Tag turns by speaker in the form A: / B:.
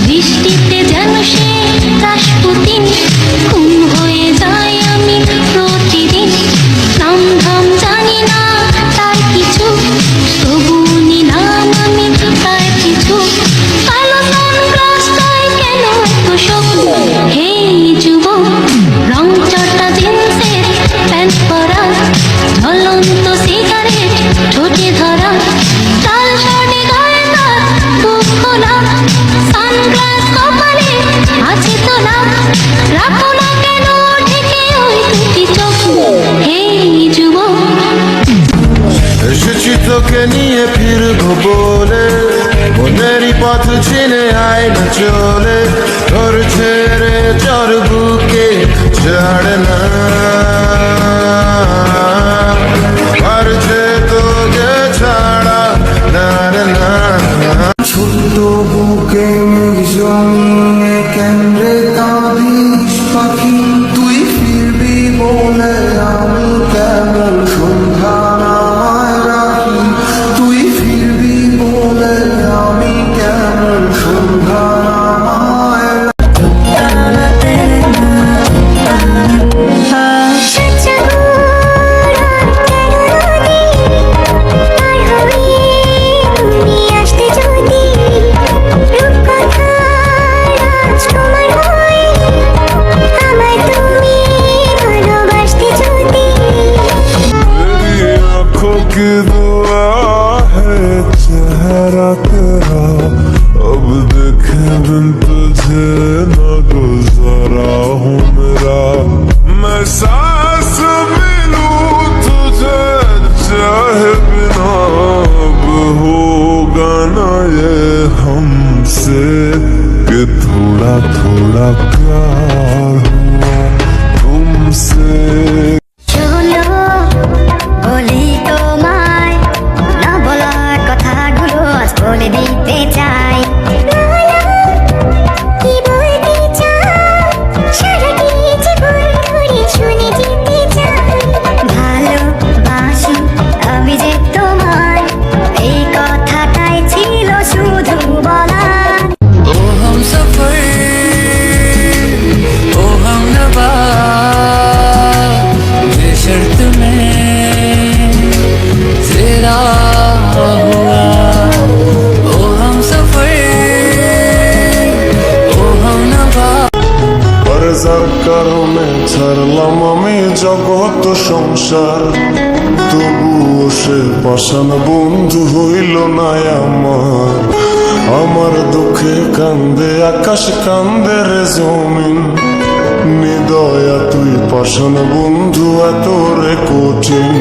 A: বৃষ্টিতে যেন সে রাসপুতিন, খুন হয়ে যাই আমি প্রতিদিন। নাম ধাম জানি না তার কিছু, তবু নিলাম আমি তার কিছু। কালো সানগ্লাসটায় কেন এত শোক? হে যুবক, রং চটা জিন্সের প্যান্ট পরা, ঝলন্ত সিগারেট ঠোঁটে ধরা, লাল শার্টে গায়ে তার বুক খোলা, সানগ্লাস কপালে আছে তোলা। রাখো না কেন ঢেকে ওই দুটি চোখ? হে যুবক,
B: এসেছি তোকে নিয়ে ফিরবো বলে, মনেরই পথ চিনে আয় না চলে। তোর ছেড়ে চর বুকে ছাড় না, পারছে তোকে ছাড়া না না। ছোট্ট বুকে জমিয়ে কেন্দ্রে কাঁদিস পাখি, তুই ফিরবি বলে আমি কেমন সন্ধ্যা নামায় রাখি। তুই ফিরবি বলে আমি কেমন সন্ধ্যা নামায় की दुआ है चेहरा तेरा, अब देखे बिन तुझे न गुजारा हूँ मेरा। मैं सांस भी लूं तुझे चाहे बिना, अब होगा ना ये हमसे कि थोड़ा थोड़ा प्यार हुआ तुमसे।
C: বলে দিতে চাই, কি বলতে চাই, সারাটি জীবন ধরে শুনে যেতে চাই। ভালোবাসি আমি যে তোমায়, এই কথাটাই ছিল শুধু বলার।
D: ও হামসফর ও হামনবা বেশর্ত মে তেরা হুয়া।
B: যার কারণে ছাড়লাম আমি জগৎ সংসার, তবুও সে পাষাণ বন্ধু হইল না আমার। আমার দুঃখে কান্দে আকাশ, কান্দে রে জমিন, নিদয়া তুই পাষাণ বন্ধু এত রে কঠিন।